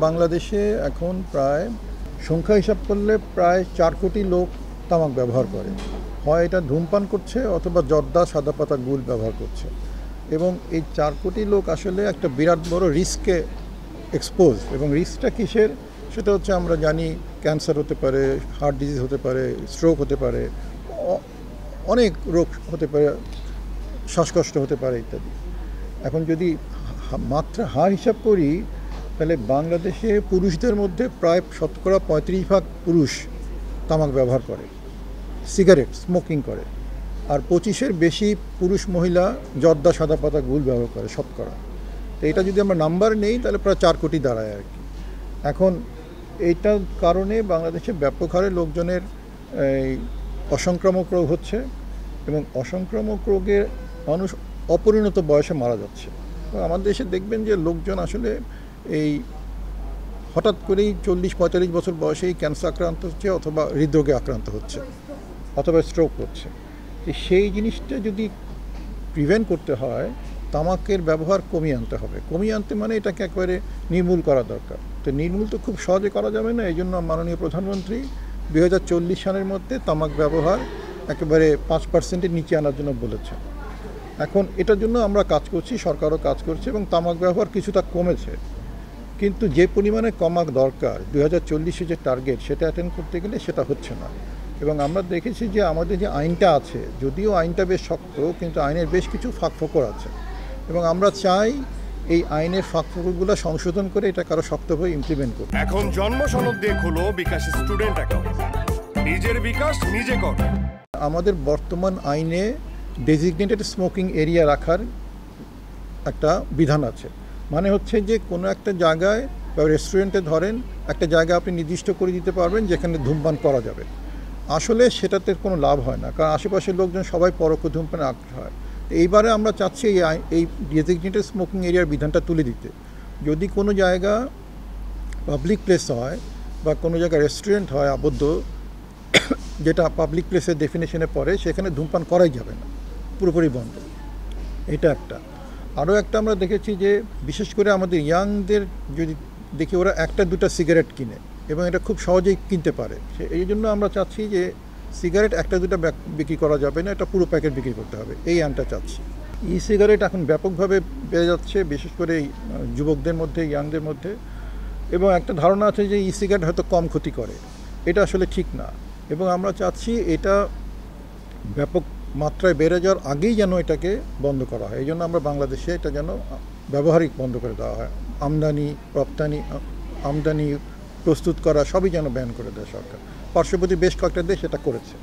বাংলাদেশে এখন প্রায় সংখ্যা হিসাব করলে প্রায় 4 কোটি লোক তামাক ব্যবহার করে। হয় এটা ধূমপান করছে অথবা জর্দা সাদা পাতা গুল ব্যবহার করছে। এবং এই 4 কোটি লোক আসলে একটা বিরাট বড় রিস্কে এক্সপোজ। এবং রিস্কটা কিসের সেটা হচ্ছে আমরা জানি ক্যান্সার হতে পারে, হার্ট ডিজিজ হতে পারে, স্ট্রোক হতে পারে, অনেক রোগ হতে পারে, শ্বাসকষ্ট হতে পারে ইত্যাদি। এখন যদি মাত্রা হার হিসাব করি তাহলে বাংলাদেশে পুরুষদের মধ্যে প্রায় 35% পুরুষ তামাক ব্যবহার করে, সিগারেট স্মোকিং করে, আর 25-এর বেশি পুরুষ মহিলা জর্দা সাদা পাতা গুল ব্যবহার করে শতকরা। তো এটা যদি আমরা নাম্বার নেই তাহলে প্রায় 4 কোটি দাঁড়ায় আর কি। এখন এইটার কারণে বাংলাদেশে ব্যাপক হারে লোকজনের অসংক্রামক রোগ হচ্ছে এবং অসংক্রামক রোগে মানুষ অপরিণত বয়সে মারা যাচ্ছে। আমাদের দেশে দেখবেন যে লোকজন আসলে এই হঠাৎ করেই 40-45 বছর বয়সেই ক্যান্সার আক্রান্ত হচ্ছে অথবা হৃদরোগে আক্রান্ত হচ্ছে অথবা স্ট্রোক করছে। সেই জিনিসটা যদি প্রিভেন্ট করতে হয় তামাকের ব্যবহার কমিয়ে আনতে হবে। কমিয়ে আনতে মানে এটাকে একেবারে নির্মূল করা দরকার। তো নির্মূল তো খুব সহজে করা যাবে না, এই জন্য মাননীয় প্রধানমন্ত্রী 2040 সালের মধ্যে তামাক ব্যবহার একেবারে 5%-এর নিচে আনার জন্য বলেছেন। এখন এটার জন্য আমরা কাজ করছি, সরকারও কাজ করছে এবং তামাক ব্যবহার কিছুটা কমেছে, কিন্তু যে পরিমাণে কমা দরকার 2040-এ যে টার্গেট সেটা অ্যাটেন্ড করতে গেলে সেটা হচ্ছে না। এবং আমরা দেখেছি যে আমাদের যে আইনটা আছে, যদিও আইনটা বেশ শক্ত, কিন্তু আইনের বেশ কিছু ফাঁকফোকর আছে এবং আমরা চাই এই আইনের ফাঁকফোকরগুলো সংশোধন করে এটা কারো শক্তভাবে ইমপ্লিমেন্ট করতে। এখন জন্ম সনদ দিয়ে খোলো বিকাশ স্টুডেন্ট অ্যাকাউন্ট, নিজের বিকাশ নিজে কর। আমাদের বর্তমান আইনে ডেজিগনেটেড স্মোকিং এরিয়া রাখার একটা বিধান আছে। মানে হচ্ছে যে কোনো একটা জায়গায় বা রেস্টুরেন্টে ধরেন একটা জায়গা আপনি নির্দিষ্ট করে দিতে পারবেন যেখানে ধূমপান করা যাবে। আসলে সেটাতে কোনো লাভ হয় না, কারণ আশেপাশের লোকজন সবাই পরোক্ষ ধূমপানে আগ্রহ হয়। এইবারে আমরা চাচ্ছি এই ডেজিগনেটেড স্মোকিং এরিয়ার বিধানটা তুলে দিতে। যদি কোনো জায়গা পাবলিক প্লেস হয় বা কোনো জায়গায় রেস্টুরেন্ট হয় আবদ্ধ, যেটা পাবলিক প্লেসের ডেফিনেশনে পড়ে, সেখানে ধূমপান করাই যাবে না, পুরোপুরি বন্ধ। এটা একটা। আরও একটা আমরা দেখেছি যে বিশেষ করে আমাদের ইয়াংদের যদি দেখি, ওরা 1-2টা সিগারেট কিনে এবং এটা খুব সহজেই কিনতে পারে। এই জন্য আমরা চাচ্ছি যে সিগারেট 1-2টা বিক্রি করা যাবে না, এটা পুরো প্যাকেট বিক্রি করতে হবে, এই আইনটা চাচ্ছি। ই সিগারেট এখন ব্যাপকভাবে বেড়ে যাচ্ছে, বিশেষ করে যুবকদের মধ্যে, ইয়াংদের মধ্যে, এবং একটা ধারণা আছে যে ই সিগারেট হয়তো কম ক্ষতি করে। এটা আসলে ঠিক না এবং আমরা চাচ্ছি এটা ব্যাপক মাত্রায় বেড়ে যাওয়ার আগেই যেন এটাকে বন্ধ করা হয়। এই জন্য আমরা বাংলাদেশে এটা যেন ব্যবহারিক বন্ধ করে দেওয়া হয়। আমদানি, রপ্তানি, আমদানি, প্রস্তুত করা সবই যেন ব্যান করে দেয় সরকার। পার্শ্ববর্তী বেশ কয়েকটা দেশ এটা করেছে।